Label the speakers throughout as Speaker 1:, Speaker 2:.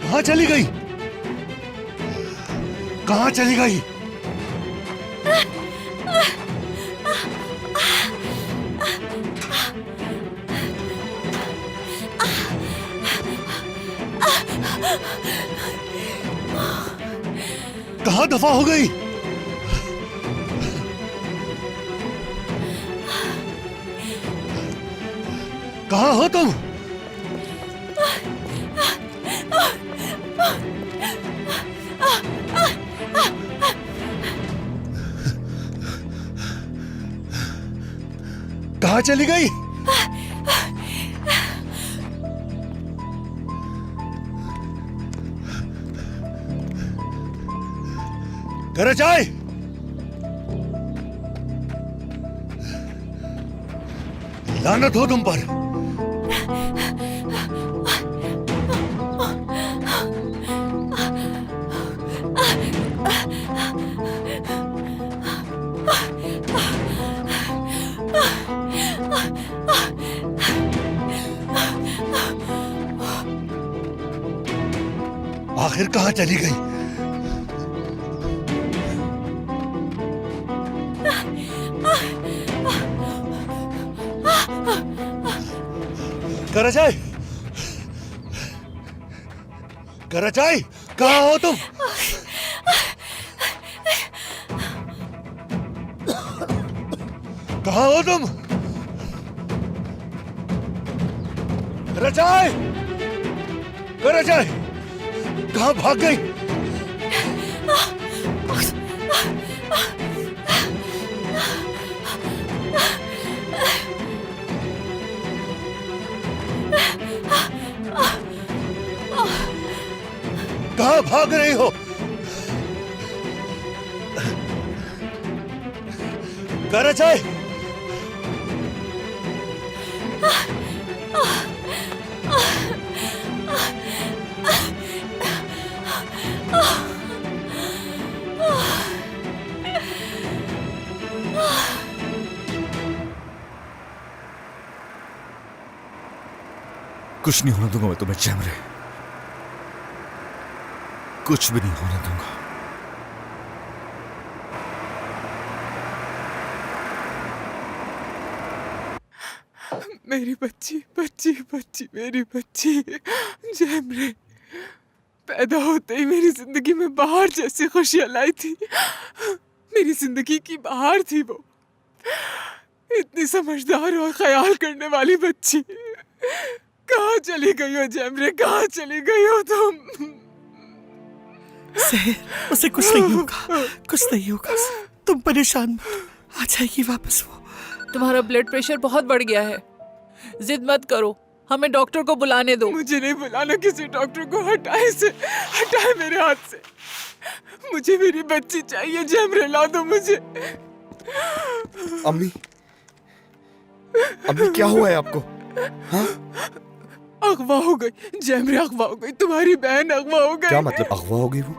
Speaker 1: कहाँ चली गई? कहाँ चली गई? कहाँ दफा हो गई? कहाँ हो तुम? कहाँ चली गई? घर जाए। लानत हो तुम पर। आखिर कहाँ चली गई? कराचाई, कराचाई, कहाँ हो तुम? कहाँ हो तुम? कराचाई, कराचाई, कहाँ भाग गई? कहाँ भाग रही हो? कराचाई,
Speaker 2: कुछ नहीं होने दूंगा मैं तुम्हें जैमरे, कुछ भी नहीं होने दूंगा।
Speaker 3: मेरी बच्ची बच्ची बच्ची मेरी बच्ची जैमरे पैदा होते ही मेरी जिंदगी में बाहर जैसी खुशियां लाई थी। मेरी जिंदगी की बाहर थी वो, इतनी समझदार और ख्याल करने वाली बच्ची। कहाँ चली गई हो जैमरे, कहाँ चली गई हो तुम?
Speaker 4: सहर, उसे कुछ नहीं होगा, कुछ नहीं होगा। तुम परेशान मत, आ जाएगी वापस वो।
Speaker 5: तुम्हारा ब्लड प्रेशर बहुत बढ़ गया है, जिद मत करो, हमें डॉक्टर को बुलाने दो।
Speaker 3: मुझे नहीं बुलाना किसी डॉक्टर को, हटाए से, हटाए मेरे हाथ से। मुझे मेरी बच्ची चाहिए जैमरे, ला दो मुझे।
Speaker 2: अम्मी, अम्मी क्या हुआ है आपको? हाँ?
Speaker 3: अगवा हो गई जैमरे, अगवा हो गई, तुम्हारी बहन अगवा हो गई।
Speaker 2: क्या मतलब अगवा हो गई वो?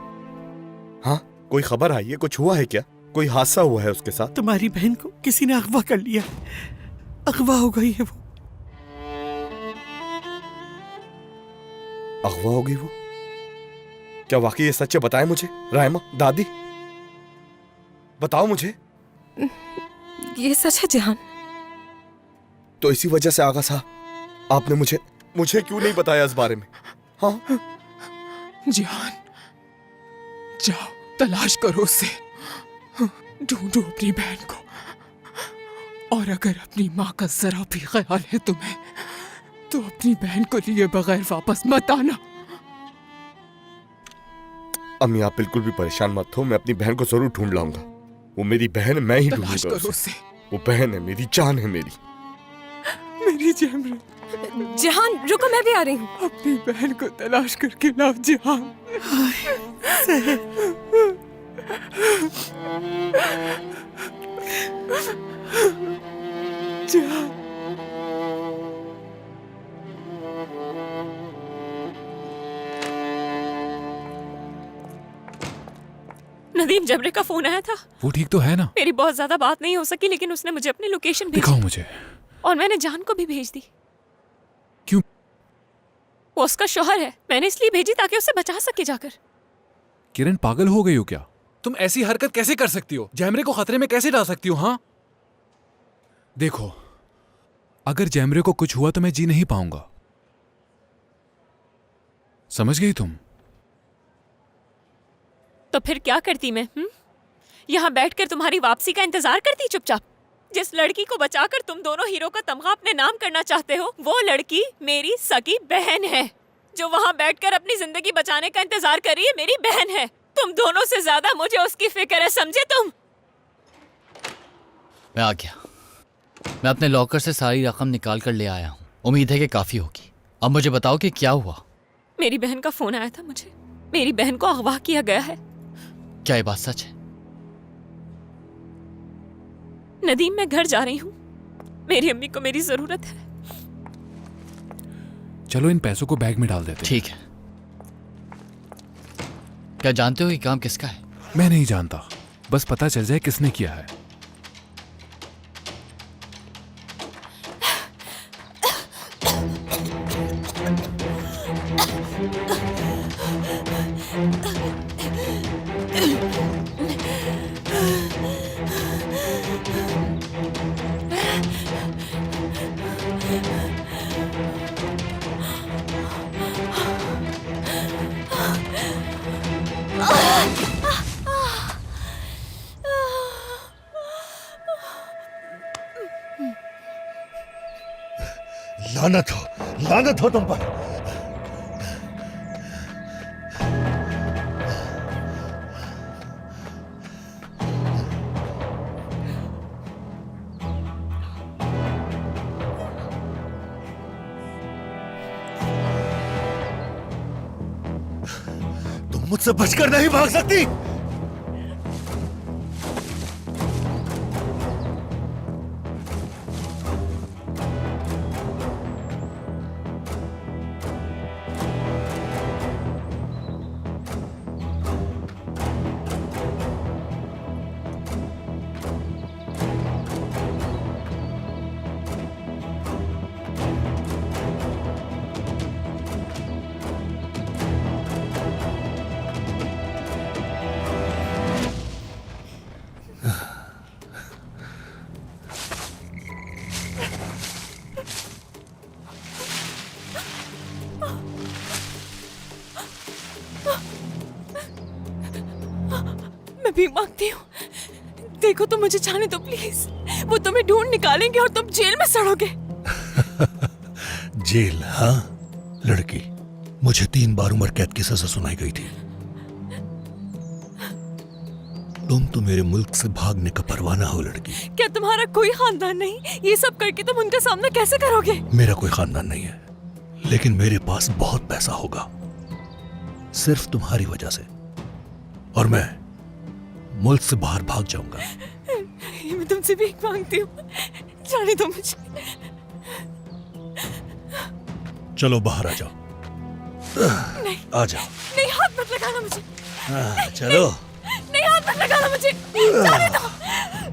Speaker 2: हाँ, कोई खबर आई है, कुछ हुआ है क्या? कोई हादसा हुआ है उसके साथ?
Speaker 4: तुम्हारी बहन को किसी ने अगवा कर लिया, अगवा हो गई है वो।
Speaker 2: अगवा हो गई वो? क्या वाकई ये सच है? बताएं मुझे। रायमा, दादी, बताओ मुझे।
Speaker 6: ये सच है जहान।
Speaker 2: तो इसी वजह से आगा साहब आपने मुझे क्यों नहीं बताया इस बारे में? हाँ?
Speaker 3: जहान, जाओ तलाश करो उसे, ढूंढो अपनी बहन को। और अगर अपनी माँ का जरा भी ख्याल है तुम्हें, तो अपनी बहन को लिए बगैर वापस मत आना।
Speaker 2: अम्मी, आप बिल्कुल भी परेशान मत हो, मैं अपनी बहन को जरूर ढूंढ लाऊंगा। वो मेरी बहन, मैं ही
Speaker 3: तलाश
Speaker 2: ढूंढूंगा
Speaker 3: करो
Speaker 2: उसे।
Speaker 3: उसे।
Speaker 2: वो बहन है मेरी, जान है मेरी।
Speaker 3: मेरी जैमरे,
Speaker 6: जहान रुको, मैं भी आ रही हूँ।
Speaker 3: अपनी बहन को तलाश करके लाओ जहान। जहान,
Speaker 6: नदीम, जबरे का फोन आया था।
Speaker 7: वो ठीक तो है ना?
Speaker 6: मेरी बहुत ज्यादा बात नहीं हो सकी, लेकिन उसने मुझे अपनी लोकेशन भेजी।
Speaker 7: दिखाओ मुझे।
Speaker 6: और मैंने जान को भी भेज दी।
Speaker 7: क्यों?
Speaker 6: वो उसका शौहर है, मैंने इसलिए भेजी ताकि उसे बचा सके जाकर।
Speaker 7: किरण पागल हो गई हो क्या?
Speaker 8: तुम ऐसी हरकत कैसे कर सकती हो? जैमरे को खतरे में कैसे डाल सकती हो? हाँ
Speaker 7: देखो, अगर जैमरे को कुछ हुआ तो मैं जी नहीं पाऊंगा, समझ गई तुम?
Speaker 6: तो फिर क्या करती मैं? यहाँ बैठकर तुम्हारी वापसी का इंतजार करती चुपचाप। जिस लड़की को बचाकर तुम दोनों हीरो का तमगा अपने नाम करना चाहते हो, वो लड़की मेरी सगी बहन है। जो वहाँ बैठकर अपनी जिंदगी बचाने का इंतजार कर रही है, मेरी बहन है। तुम दोनों से ज्यादा मुझे उसकी फिक्र है, समझे तुम?
Speaker 9: मैं आ गया। मैं अपने लॉकर से सारी रकम निकाल कर ले आया हूँ। उम्मीद है कि काफी होगी। अब मुझे बताओ कि क्या हुआ।
Speaker 6: मेरी बहन का फोन आया था मुझे। मेरी बहन को अगवा किया गया है।
Speaker 9: क्या ये बात सच है?
Speaker 6: नदीम, मैं घर जा रही हूँ। मेरी अम्मी को मेरी जरूरत है।
Speaker 7: चलो इन पैसों को बैग में डाल देते हैं।
Speaker 9: ठीक है। क्या जानते हो ये काम किसका है?
Speaker 7: मैं नहीं जानता, बस पता चल जाए किसने किया है।
Speaker 1: लानत हो तुम पर। तुम मुझसे बचकर नहीं भाग सकती।
Speaker 6: मैं भी मांगती हूँ, देखो तो मुझे जाने दो प्लीज। वो तुम्हें ढूंढ निकालेंगे और तुम जेल में सड़ोगे।
Speaker 1: जेल? हाँ लड़की, मुझे 3 बार उम्र कैद की सजा सुनाई गई थी। तुम तो मेरे मुल्क से भागने का परवाना हो लड़की।
Speaker 6: क्या तुम्हारा कोई खानदान नहीं? ये सब करके तुम उनका सामना कैसे करोगे?
Speaker 1: मेरा कोई खानदान नहीं है, लेकिन मेरे पास बहुत पैसा होगा, सिर्फ तुम्हारी वजह से, और मैं मुल्क से बाहर भाग जाऊंगा।
Speaker 6: मैं तुमसे भीख मांगती हूँ, जाने दो मुझे।
Speaker 1: चलो बाहर आ जाओ।
Speaker 6: नहीं,
Speaker 1: आ जाओ।
Speaker 6: नहीं, हाथ मत लगाना मुझे।
Speaker 1: चलो।
Speaker 6: नहीं, हाथ मत लगाना मुझे, जाने दो।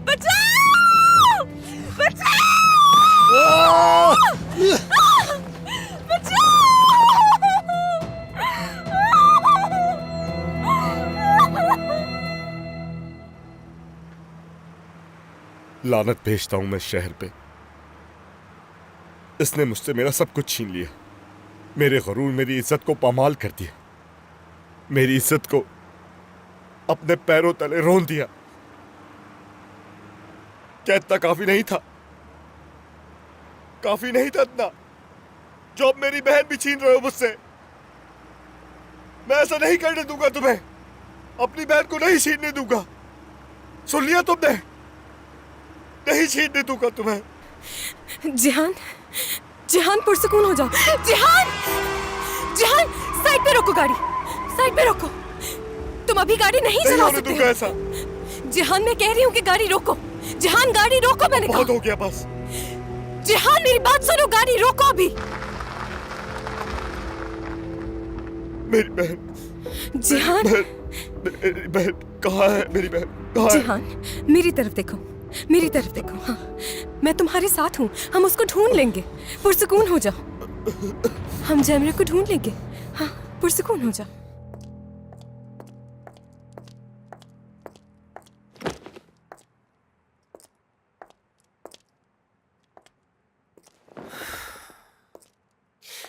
Speaker 6: बचाओ! बचाओ!
Speaker 2: लानत भेजता हूं मैं शहर पे। इसने मुझसे मेरा सब कुछ छीन लिया। मेरे गरूर, मेरी इज्जत को पामाल कर दिया। मेरी इज्जत को अपने पैरों तले रोन दिया। क्या इतना काफी नहीं था? काफी नहीं था इतना जो अब मेरी बहन भी छीन रहे हो मुझसे? मैं ऐसा नहीं करने दूंगा तुम्हें। अपनी बहन को नहीं छीनने दूंगा। सुन लिया तुमने? नहीं छीनने दूंगा तुम्हें।
Speaker 6: जिहान, जिहान पुरसुकून हो जाओ। जिहान, जिहान, साइड पे रोको गाड़ी, साइड पे रोको। तुम अभी गाड़ी नहीं चला सकते।
Speaker 2: दूंगा ऐसा।
Speaker 6: जिहान, मैं कह रही हूँ कि गाड़ी रोको। जिहान, गाड़ी रोको, मैंने कहा।
Speaker 2: बहुत हो गया बस।
Speaker 6: जिहान, मेरी बात सुनो, गाड़ी रोको अभी।
Speaker 2: मेरी बहन,
Speaker 6: जिहान,
Speaker 2: मेरी बहन कहाँ है? मेरी बहन कहाँ है?
Speaker 6: जिहान, मेरी तरफ देखो, मेरी तरफ देखो। हाँ, मैं तुम्हारे साथ हूँ, हम उसको ढूंढ लेंगे। पुरसुकून हो जाओ।
Speaker 10: हम जैमरे को ढूंढ लेंगे। हाँ, पुरसुकून हो जा।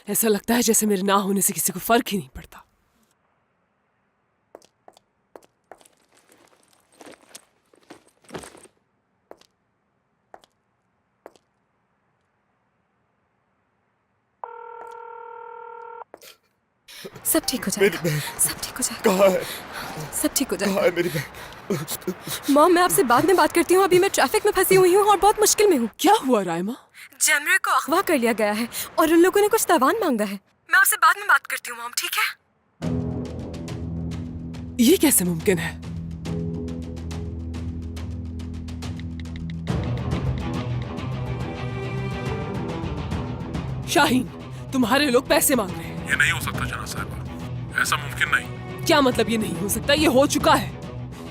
Speaker 3: ऐसा लगता है जैसे मेरे ना होने से किसी को फर्क ही नहीं पड़ता।
Speaker 10: सब ठीक हो
Speaker 2: मेरी
Speaker 10: जाएगा।
Speaker 2: बहन
Speaker 10: सब ठीक हो जाएगा।
Speaker 2: कहाँ है?
Speaker 10: सब ठीक हो
Speaker 2: कहाँ
Speaker 10: जाएगा।
Speaker 2: है मेरी बहन?
Speaker 10: मॉम, मैं आपसे बाद में बात करती हूँ। अभी मैं ट्रैफिक में फंसी हुई हूँ और बहुत मुश्किल में हूँ।
Speaker 3: क्या हुआ रायमा?
Speaker 10: जैमरे को अगवा कर लिया गया है और उन लोगों ने कुछ तावान मांगा है। मैं आपसे बाद में बात करती हूँ मॉम, ठीक है?
Speaker 3: ये कैसे मुमकिन है? शाहीन, तुम्हारे लोग पैसे मांग रहे हैं।
Speaker 1: ये नहीं हो सकता जना साहब, ऐसा मुमकिन नहीं।
Speaker 3: क्या मतलब ये नहीं हो सकता? ये हो चुका है।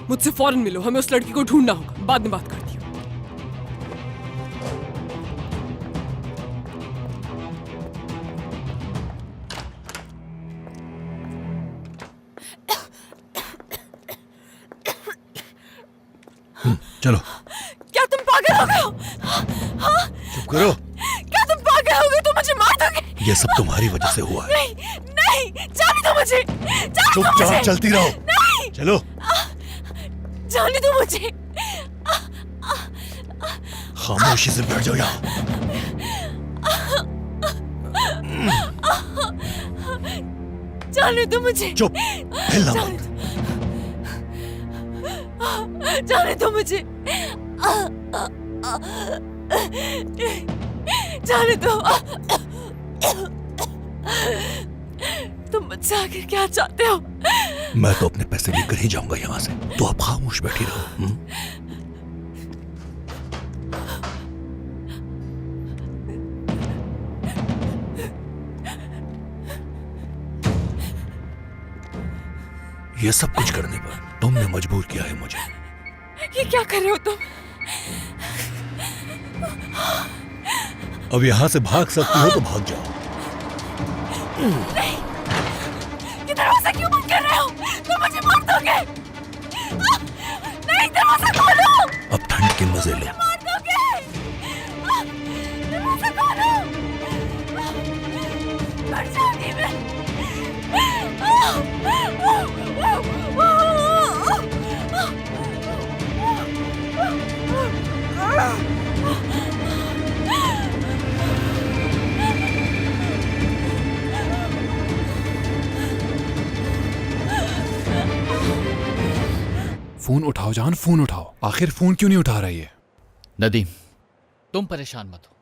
Speaker 3: मुझसे फौरन मिलो, हमें उस लड़की को ढूंढना होगा। बाद में बात करती हूँ।
Speaker 1: चलो
Speaker 10: क्या तुम पागल हो गए हो? हाँ?
Speaker 1: चुप करो।
Speaker 10: क्या तुम पागल हो गए? तुम मुझे मार दोगे?
Speaker 1: ये सब तुम्हारी वजह से हुआ है।
Speaker 10: नहीं, नहीं, जाने दो मुझे। जाने दो मुझे।
Speaker 1: चुपचाप चलती रहो।
Speaker 10: नहीं,
Speaker 1: चलो।
Speaker 10: जाने दो मुझे।
Speaker 1: खामोशी से बैठ जाओ यहाँ।
Speaker 10: जाने दो मुझे।
Speaker 1: चुप, हिलना मत।
Speaker 10: जाने दो मुझे। जाने दो। तुम मुझसे आखिर क्या चाहते हो?
Speaker 1: मैं तो अपने पैसे लेकर ही जाऊंगा यहाँ से। तो आप खामोश बैठी रहो। ये सब कुछ करने पर तुमने मजबूर किया है मुझे।
Speaker 10: ये क्या कर रहे हो तुम?
Speaker 1: अब यहाँ से भाग सकती हो तो भाग जाओ।
Speaker 10: नहीं, ये दरवाजा क्यों बंद कर रहे हो? तुम मुझे मार दोगे। नहीं, दरवाजा खोलो।
Speaker 1: अब ठंड के मजे लो।
Speaker 10: मार दोगे। दरवाजा खोलो। मर जाऊंगी मैं।
Speaker 7: फोन उठाओ जान, फोन उठाओ। आखिर फोन क्यों नहीं उठा रही है?
Speaker 9: नदीम, तुम परेशान मत हो।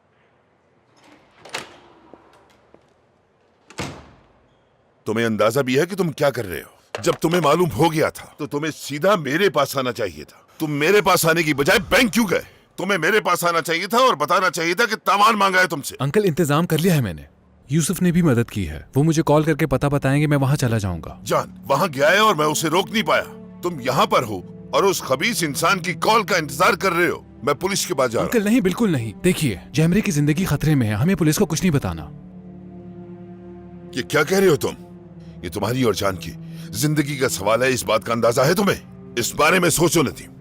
Speaker 11: तुम्हें अंदाजा भी है कि तुम क्या कर रहे हो? जब तुम्हें मालूम हो गया था तो तुम्हें सीधा मेरे पास आना चाहिए था। तुम मेरे पास आने की बजाय बैंक क्यों गए? तुम्हें मेरे पास आना चाहिए था और बताना चाहिए था कि तावान मांगा है तुमसे।
Speaker 7: अंकल, इंतजाम कर लिया है मैंने। यूसुफ ने भी मदद की है। वो मुझे कॉल करके पता बताएंगे, मैं वहां चला जाऊंगा।
Speaker 11: जान वहां गया है और मैं उसे रोक नहीं पाया। तुम यहाँ पर हो और उस खबीस इंसान की कॉल का इंतजार कर रहे हो। मैं पुलिस के पास जा रहा हूं।
Speaker 7: अंकल नहीं, बिल्कुल नहीं। देखिए, जैमरे की जिंदगी खतरे में है। हमें पुलिस को कुछ नहीं बताना।
Speaker 11: ये क्या कह रहे हो तुम? ये तुम्हारी और जान की जिंदगी का सवाल है, इस बात का अंदाजा है तुम्हें? इस बारे में सोचो नदीम।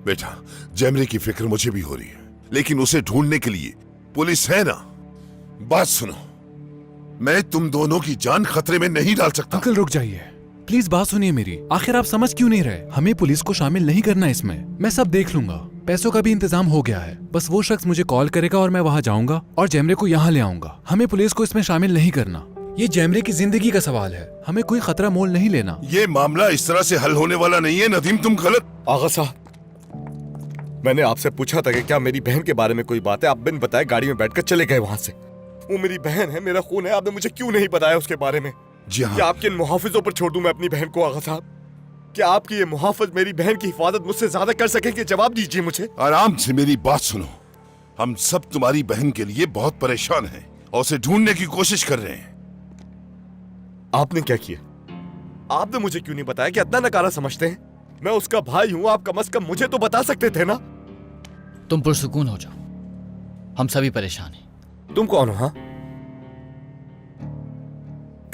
Speaker 11: बेटा, जैमरे की फिक्र मुझे भी हो रही है, लेकिन उसे ढूंढने के लिए पुलिस है ना। बात सुनो, मैं तुम दोनों की जान खतरे में नहीं डाल सकता।
Speaker 7: अंकल रुक जाइए, प्लीज बात सुनिए मेरी। आखिर आप समझ क्यों नहीं रहे? हमें पुलिस को शामिल नहीं करना इसमें। मैं सब देख लूंगा। पैसों का भी इंतजाम हो गया है। बस वो शख्स मुझे कॉल करेगा और मैं वहां जाऊंगा और जैमरे को यहाँ ले आऊंगा। हमें पुलिस को इसमें शामिल नहीं करना। ये जैमरे की जिंदगी का सवाल है। हमें कोई खतरा मोल नहीं लेना।
Speaker 11: ये मामला इस तरह से हल होने वाला नहीं है नदीम, तुम गलत।
Speaker 2: आगा साहब, मैंने आपसे पूछा था कि क्या मेरी बहन के बारे में कोई बात है। आप बिन बताए गाड़ी में बैठकर चले गए वहां से। वो मेरी बहन है, मेरा खून है। आपने मुझे क्यों नहीं बताया उसके बारे में?
Speaker 11: जी हाँ।
Speaker 2: क्या आपके इन मुहाफिजों पर छोड़ दूं मैं अपनी बहन को? आगा साहब, क्या आपकी ये मुहाफिज मेरी बहन की हिफाजत मुझसे ज्यादा कर सकेंगे? जवाब दीजिए मुझे।
Speaker 11: आराम से मेरी बात सुनो। हम सब तुम्हारी बहन के लिए बहुत परेशान हैं और उसे ढूंढने की कोशिश कर रहे हैं।
Speaker 2: आपने क्या किया? आपने मुझे क्यों नहीं बताया कि इतना नकारा समझते हैं? मैं उसका भाई हूं, आप कम से कम मुझे तो बता सकते थे ना।
Speaker 9: तुम पुरसुकून हो जाओ, हम सभी परेशान हैं।
Speaker 2: तुम कौन हो? हाँ,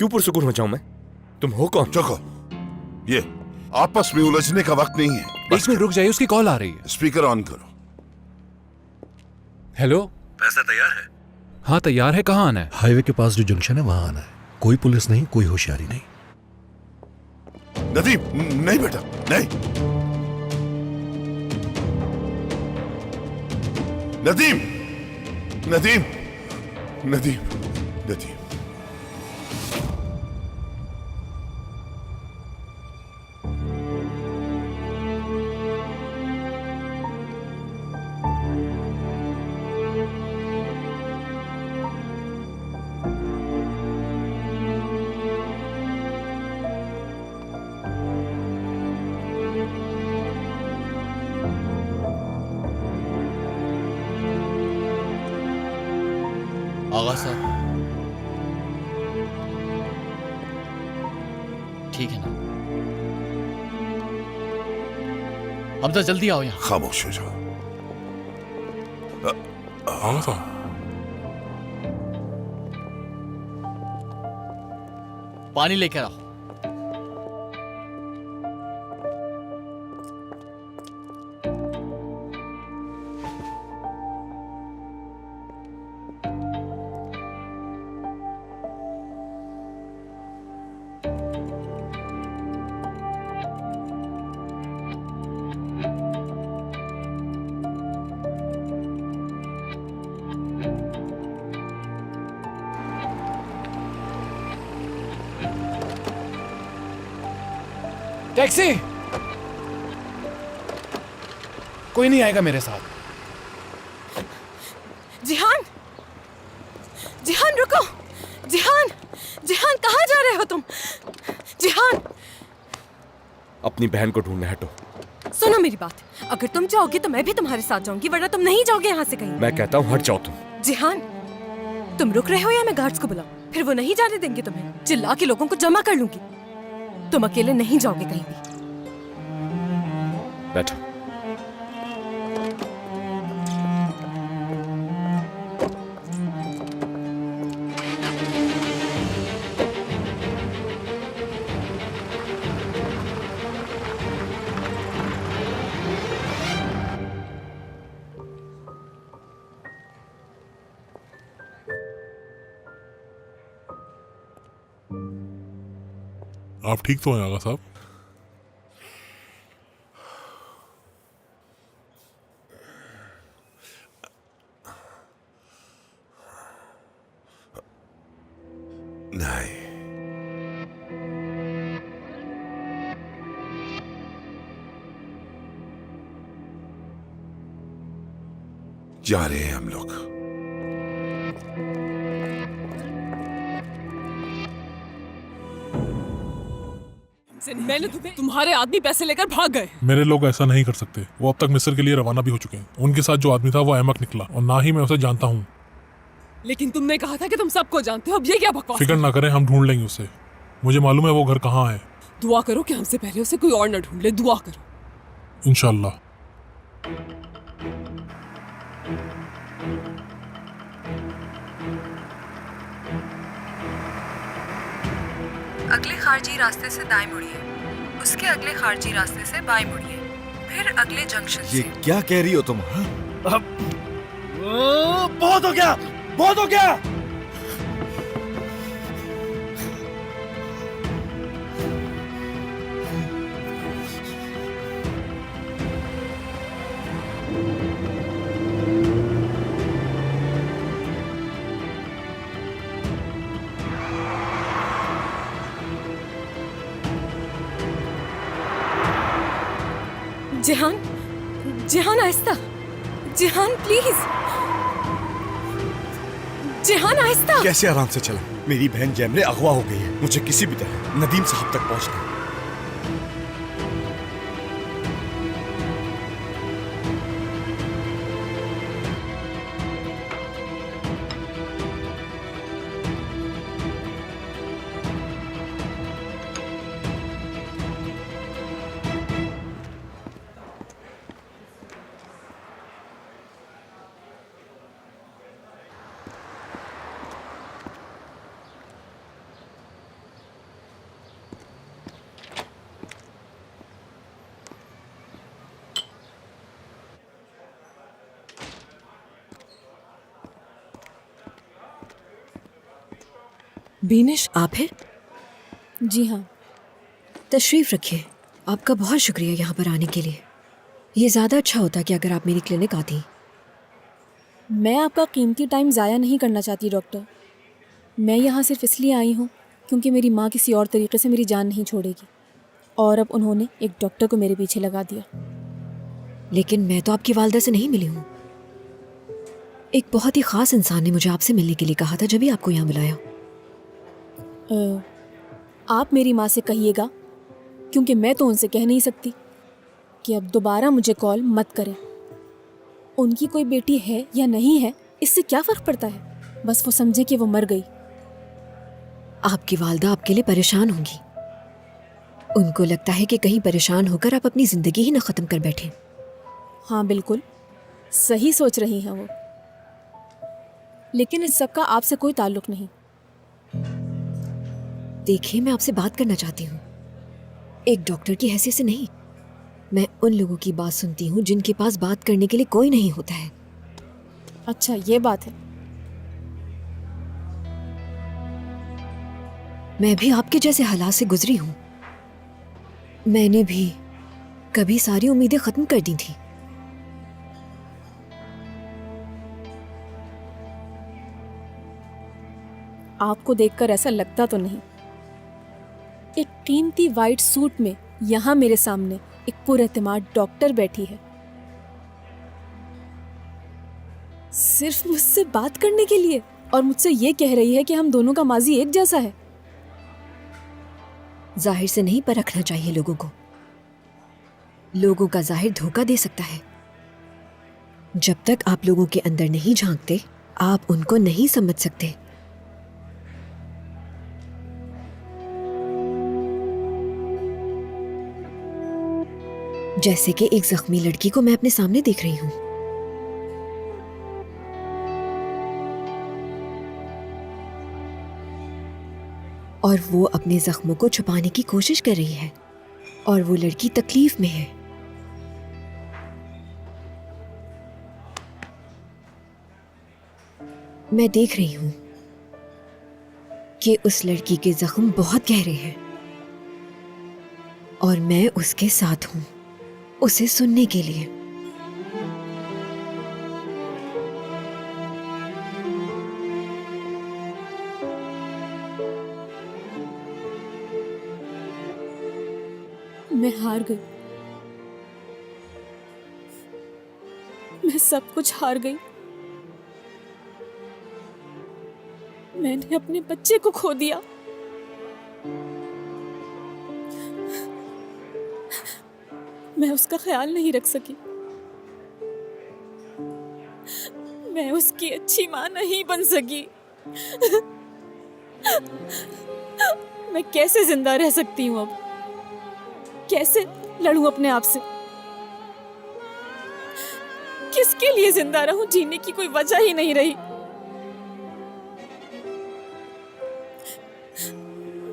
Speaker 2: क्यों पुरसुकून हो जाऊं मैं? तुम हो कौन?
Speaker 11: चुको, ये आपस में उलझने का वक्त नहीं है।
Speaker 7: एक मिनट रुक जाइए, उसकी कॉल आ रही है।
Speaker 11: स्पीकर ऑन करो।
Speaker 7: हेलो,
Speaker 1: पैसा तैयार है?
Speaker 7: हाँ तैयार है। कहाँ आना है?
Speaker 1: हाईवे के पास जो जंक्शन है वहां आना है। कोई पुलिस नहीं, कोई होशियारी नहीं।
Speaker 11: नदीम, नहीं बेटा, नहीं। नदीम, नदीम, नदीम, नदीम।
Speaker 9: आगा साहब, ठीक है ना? अब तो जल्दी आओ यहाँ।
Speaker 11: खामोश हो जाओ।
Speaker 12: आगा साहब,
Speaker 9: पानी लेकर आओ।
Speaker 7: टैक्सी! कोई नहीं आएगा मेरे साथ।
Speaker 10: जिहान, जिहान रुको। जिहान, जिहान कहाँ जा रहे हो तुम? जिहान,
Speaker 2: अपनी बहन को ढूंढने हटो।
Speaker 10: सुनो मेरी बात, अगर तुम जाओगे तो मैं भी तुम्हारे साथ जाऊंगी, वरना तुम नहीं जाओगे यहाँ से कहीं।
Speaker 2: मैं कहता हूँ हट जाओ तुम।
Speaker 10: जिहान, तुम रुक रहे हो या मैं गार्ड्स को बुलाऊं? फिर वो नहीं जाने देंगे तुम्हें। चिल्ला के लोगों को जमा कर लूंगी। तुम अकेले नहीं जाओगे कहीं भी।
Speaker 2: बैठो।
Speaker 12: आप ठीक तो हैं आगा साहब?
Speaker 11: नहीं, जा रहे हैं हम लोग।
Speaker 3: मैंने तुम्हारे आदमी पैसे लेकर भाग गए।
Speaker 12: मेरे लोग ऐसा नहीं कर सकते। वो अब तक मिस्र के लिए रवाना भी हो चुके हैं। उनके साथ जो आदमी था वो अहमक निकला और ना ही मैं उसे जानता हूँ।
Speaker 3: लेकिन तुमने कहा था कि तुम सबको जानते हो। अब ये क्या बकवास?
Speaker 12: फिक्र ना करें, हम ढूंढ लेंगे उसे। मुझे मालूम है वो घर कहाँ है।
Speaker 3: दुआ करो कि हमसे पहले उसे कोई और न ढूंढ ले। दुआ करो।
Speaker 12: इंशाल्लाह।
Speaker 10: अगले खारजी रास्ते से दाएं मुड़िए, उसके अगले खारजी रास्ते से बाएं मुड़िए, फिर अगले जंक्शन से।
Speaker 2: ये क्या कह रही हो तुम? बहुत हो गया, बहुत हो गया।
Speaker 10: जिहान, जिहान आहिस्ता। जिहान प्लीज। जिहान आहिस्ता।
Speaker 2: कैसे आराम से चला? मेरी बहन जैमरे अगवा हो गई है। मुझे किसी भी तरह नदीम साहब तक पहुंचना है।
Speaker 10: बीनिश, आप हैं?
Speaker 13: जी हाँ।
Speaker 10: तशरीफ रखिए। आपका बहुत शुक्रिया यहाँ पर आने के लिए। ये ज़्यादा अच्छा होता कि अगर आप मेरी क्लिनिक आती।
Speaker 13: मैं आपका कीमती टाइम ज़ाया नहीं करना चाहती डॉक्टर। मैं यहाँ सिर्फ इसलिए आई हूँ क्योंकि मेरी माँ किसी और तरीके से मेरी जान नहीं छोड़ेगी, और अब उन्होंने एक डॉक्टर को मेरे पीछे लगा दिया।
Speaker 10: लेकिन मैं तो आपकी वालदा से नहीं मिली हूँ। एक बहुत ही ख़ास इंसान ने मुझे आपसे मिलने के लिए कहा था, जब ही आपको यहाँ बुलाया।
Speaker 13: आप मेरी माँ से कहिएगा, क्योंकि मैं तो उनसे कह नहीं सकती कि अब दोबारा मुझे कॉल मत करें। उनकी कोई बेटी है या नहीं है, इससे क्या फ़र्क पड़ता है। बस वो समझे कि वो मर गई।
Speaker 10: आपकी वालदा आपके लिए परेशान होंगी। उनको लगता है कि कहीं परेशान होकर आप अपनी ज़िंदगी ही न ख़त्म कर बैठे।
Speaker 13: हाँ बिल्कुल सही सोच रही हैं वो, लेकिन इस सब का आपसे कोई ताल्लुक नहीं।
Speaker 10: देखिए, मैं आपसे बात करना चाहती हूँ, एक डॉक्टर की हैसियत से नहीं। मैं उन लोगों की बात सुनती हूँ जिनके पास बात करने के लिए कोई नहीं होता है।
Speaker 13: अच्छा, ये बात है।
Speaker 10: मैं भी आपके जैसे हालात से गुजरी हूँ। मैंने भी कभी सारी उम्मीदें खत्म कर दी थी।
Speaker 13: आपको देखकर ऐसा लगता तो नहीं। एक कीमती वाइट सूट में यहाँ मेरे सामने एक पुरएतमाद डॉक्टर बैठी है, सिर्फ मुझसे बात करने के लिए, और मुझसे ये कह रही है कि हम दोनों का माजी एक जैसा है।
Speaker 10: जाहिर से नहीं परखना चाहिए लोगों को। लोगों का जाहिर धोखा दे सकता है। जब तक आप लोगों के अंदर नहीं झांकते, आप उनको नहीं समझ सकते। जैसे कि एक जख्मी लड़की को मैं अपने सामने देख रही हूं। और वो अपने जख्मों को छुपाने की कोशिश कर रही है, और वो लड़की तकलीफ में है। मैं देख रही हूं कि उस लड़की के जख्म बहुत गहरे हैं, और मैं उसके साथ हूं उसे सुनने के लिए।
Speaker 13: मैं हार गई। मैं सब कुछ हार गई। मैंने अपने बच्चे को खो दिया। मैं उसका ख्याल नहीं रख सकी। मैं उसकी अच्छी मां नहीं बन सकी। मैं कैसे जिंदा रह सकती हूँ अब? कैसे लड़ूं अपने आप से? किसके लिए जिंदा रहूं? जीने की कोई वजह ही नहीं रही।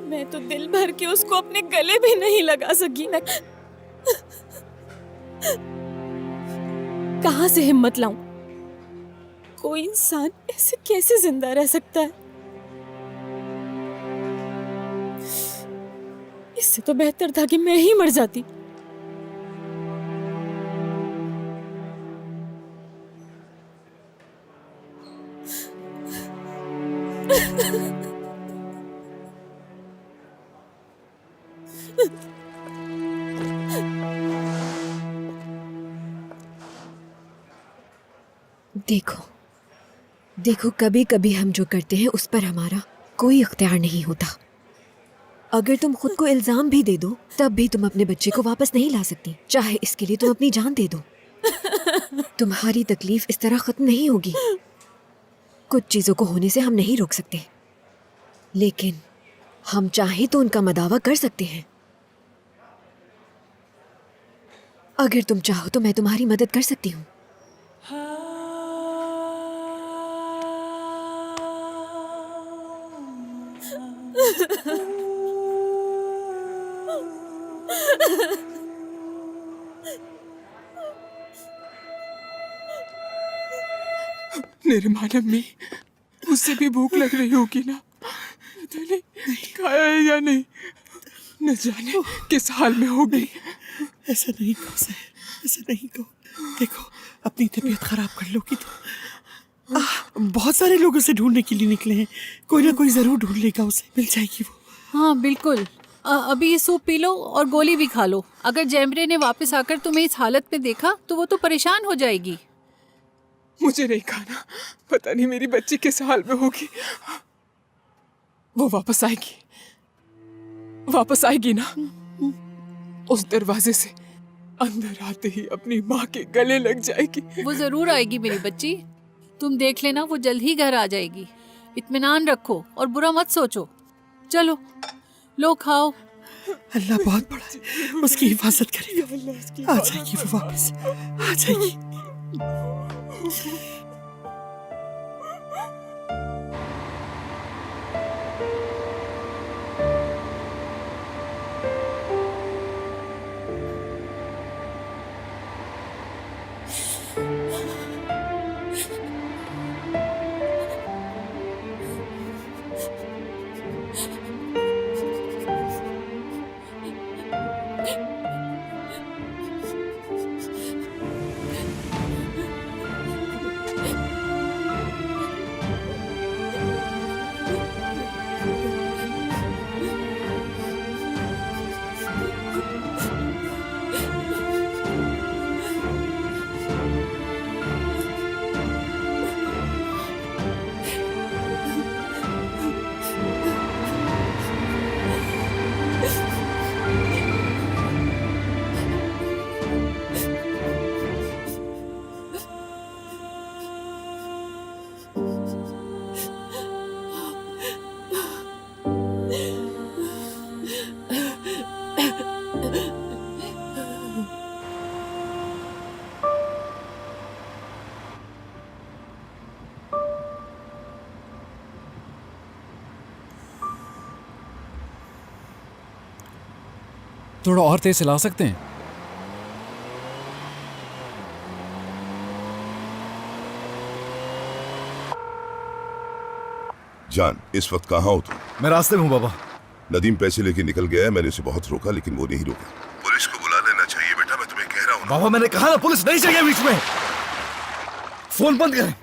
Speaker 13: मैं तो दिल भर के उसको अपने गले भी नहीं लगा सकी। मैं कहां से हिम्मत लाऊं? कोई इंसान ऐसे कैसे जिंदा रह सकता है? इससे तो बेहतर था कि मैं ही मर जाती।
Speaker 10: देखो देखो, कभी कभी हम जो करते हैं उस पर हमारा कोई इख्तियार नहीं होता। अगर तुम खुद को इल्जाम भी दे दो, तब भी तुम अपने बच्चे को वापस नहीं ला सकती, चाहे इसके लिए तुम अपनी जान दे दो। तुम्हारी तकलीफ इस तरह खत्म नहीं होगी। कुछ चीजों को होने से हम नहीं रोक सकते, लेकिन हम चाहे तो उनका मदावा कर सकते हैं। अगर तुम चाहो तो मैं तुम्हारी मदद कर सकती हूँ।
Speaker 3: निर्मल अम्मी, उससे भी भूख लग रही होगी ना? पता नहीं खाया है या नहीं, न जाने किस हाल में होगी।
Speaker 4: ऐसा नहीं कहो सहर, ऐसा नहीं कहो। देखो अपनी तबीयत खराब कर लोगी तो। बहुत सारे लोग उसे ढूंढने के लिए निकले हैं, कोई ना कोई जरूर ढूंढ लेगा उसे, मिल जाएगी वो।
Speaker 5: हाँ बिल्कुल। अभी ये सूप पी लो और गोली भी खा लो। अगर जैमरे ने वापस आकर तुम्हें इस हालत में देखा तो वो तो परेशान हो जाएगी।
Speaker 3: मुझे नहीं खाना, पता नहीं मेरी बच्ची किस हाल में होगी। वो वापस आएगी, वापस आएगी ना। उस दरवाजे से अंदर आते ही अपनी माँ के गले लग जाएगी।
Speaker 5: वो जरूर आएगी मेरी बच्ची, तुम देख लेना, वो जल्द ही घर आ जाएगी। इत्मीनान रखो और बुरा मत सोचो। चलो लो खाओ।
Speaker 4: अल्लाह बहुत बड़ा है, उसकी हिफाजत करेगा। आ जाएगी वो वापस, आ जाएगी।
Speaker 7: थोड़ा और तेज चला सकते हैं?
Speaker 11: जान, इस वक्त कहाँ हो तुम?
Speaker 8: मैं रास्ते में हूँ बाबा।
Speaker 11: नदीम पैसे लेके निकल गया है, मैंने उसे बहुत रोका लेकिन वो नहीं रुका। पुलिस को बुला लेना चाहिए बेटा, मैं तुम्हें कह रहा हूँ।
Speaker 8: बाबा मैंने कहा ना, पुलिस नहीं चाहिए बीच में। फोन बंद करें।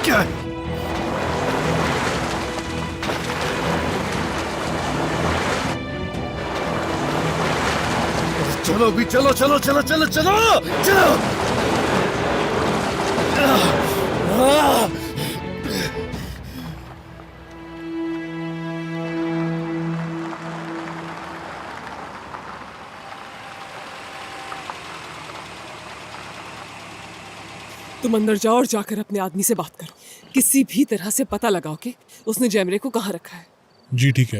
Speaker 8: क्या है? चलो भी, चलो चलो चलो चलो चलो चलो।
Speaker 3: तुम अंदर जाओ और जाकर अपने आदमी से बात करो, किसी भी तरह से पता लगाओ कि उसने जैमरे को कहाँ रखा है।
Speaker 12: जी ठीक है।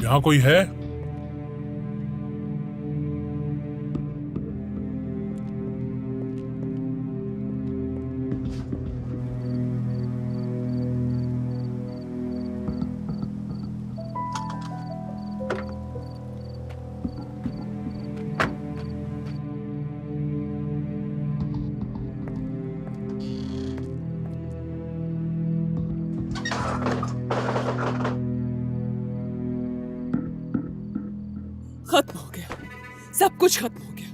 Speaker 12: यहाँ कोई है?
Speaker 3: खत्म हो गया, सब कुछ खत्म हो गया।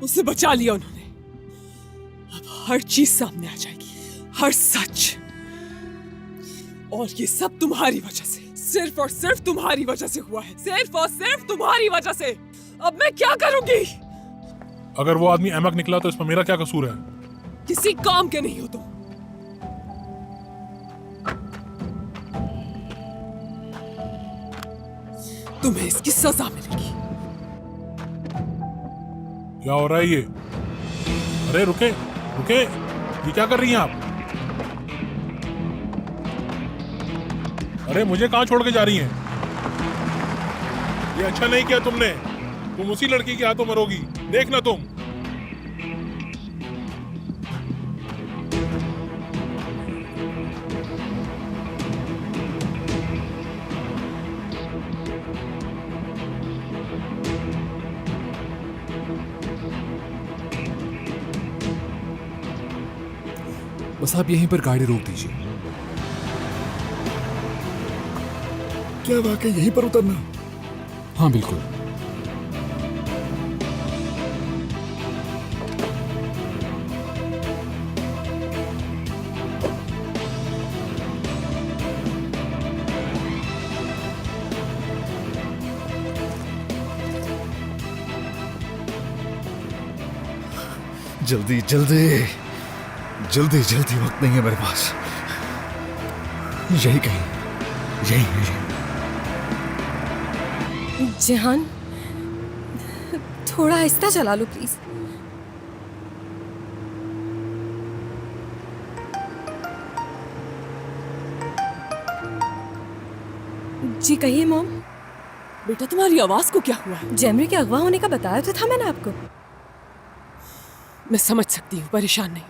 Speaker 3: उसे बचा लिया उन्होंने, अब हर चीज सामने आ जाएगी, हर सच। और ये सब तुम्हारी वजह से, सिर्फ और सिर्फ तुम्हारी वजह से हुआ है, सिर्फ और सिर्फ तुम्हारी वजह से। अब मैं क्या करूंगी?
Speaker 12: अगर वो आदमी अहमक निकला तो इसमें मेरा क्या कसूर है?
Speaker 3: किसी काम के नहीं हो तुम। तुम्हें इसकी सजा मिलेगी।
Speaker 12: क्या हो रहा है ये? अरे रुके रुके, ये क्या कर रही हैं आप? अरे मुझे कहाँ छोड़ के जा रही हैं? ये अच्छा नहीं किया तुमने। तुम उसी लड़की के हाथों मरोगी, देखना तुम।
Speaker 7: बस आप यहीं पर गाड़ी रोक दीजिए।
Speaker 12: क्या वाकई यहीं पर उतरना?
Speaker 7: हाँ बिल्कुल।
Speaker 1: जल्दी जल्दी जल्दी जल्दी, वक्त नहीं है मेरे पास। यही कहीं, यही।
Speaker 13: जेहान, थोड़ा आहिस्ता चला लो प्लीज। जी कहिए मॉम।
Speaker 4: बेटा तुम्हारी आवाज को क्या हुआ है?
Speaker 13: जैमरे के अगवा होने का बताया तो था मैंने आपको।
Speaker 4: मैं समझ सकती हूँ, परेशान नहीं।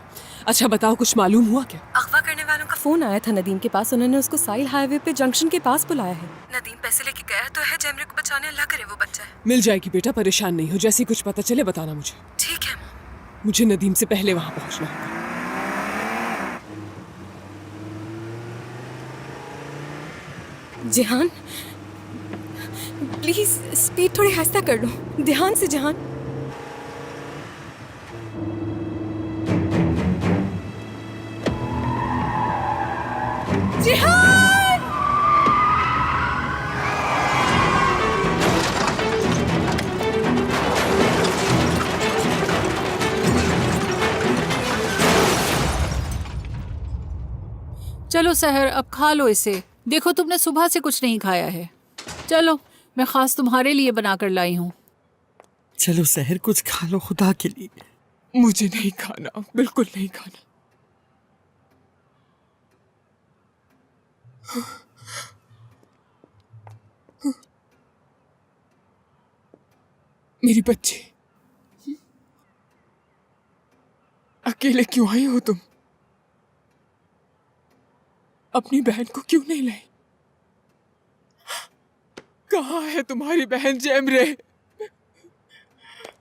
Speaker 4: अच्छा बताओ, कुछ मालूम हुआ क्या?
Speaker 13: अगवा करने वालों का फोन आया था नदीम के पास। उन्होंने उसको साहिल हाईवे पे जंक्शन के पास बुलाया है। नदीम पैसे लेके गया तो है, जैमरे को बचाने, अल्लाह करे वो बच जाए।
Speaker 4: मिल जाएगी बेटा, परेशान नहीं हो। जैसे ही कुछ पता चले बताना मुझे।
Speaker 13: ठीक है मॉम।
Speaker 4: मुझे नदीम से पहले वहां पहुंचना होगा।
Speaker 13: जेहान प्लीज स्पीड थोड़ी आहिस्ता कर लो, ध्यान से जेहान। जेहान!
Speaker 5: चलो सहर, अब खा लो इसे। देखो तुमने सुबह से कुछ नहीं खाया है। चलो, मैं खास तुम्हारे लिए बनाकर लाई हूँ।
Speaker 4: चलो सहर, कुछ खा लो खुदा के लिए।
Speaker 3: मुझे नहीं खाना, बिल्कुल नहीं खाना। मेरी बच्ची, अकेले क्यों आई हो तुम? अपनी बहन को क्यों नहीं लाई? कहाँ है तुम्हारी बहन जैमरे?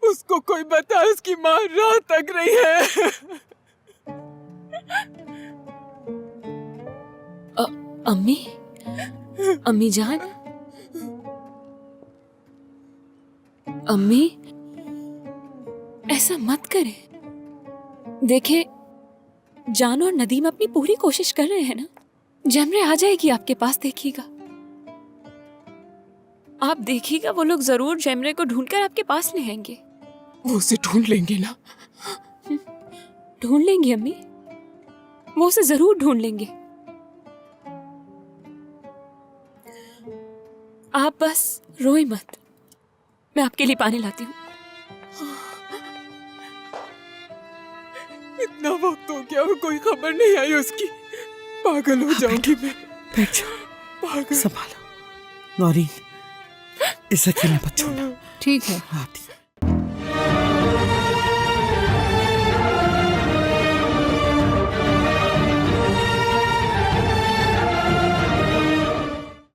Speaker 3: उसको कोई बता, उसकी माँ रात तक रही है।
Speaker 13: अम्मी, अम्मी जान, अम्मी ऐसा मत करे। देखे, जान और नदीम अपनी पूरी कोशिश कर रहे हैं ना। जैमरे आ जाएगी आपके पास, देखिएगा। आप देखिएगा, वो लोग जरूर जैमरे को ढूंढकर आपके पास ले आएंगे।
Speaker 3: वो उसे ढूंढ लेंगे ना?
Speaker 13: ढूंढ लेंगे अम्मी, वो उसे जरूर ढूंढ लेंगे। आप बस रोए मत, मैं आपके लिए पानी लाती हूँ।
Speaker 3: इतना वक्त हो गया और कोई खबर नहीं आई उसकी। पागल हो जाऊंगी मैं।
Speaker 4: बैठ जाओ,
Speaker 3: पागल।
Speaker 4: संभालो। नौरीन, इसे अकेले मत छोड़ना।
Speaker 5: ठीक है।
Speaker 4: आती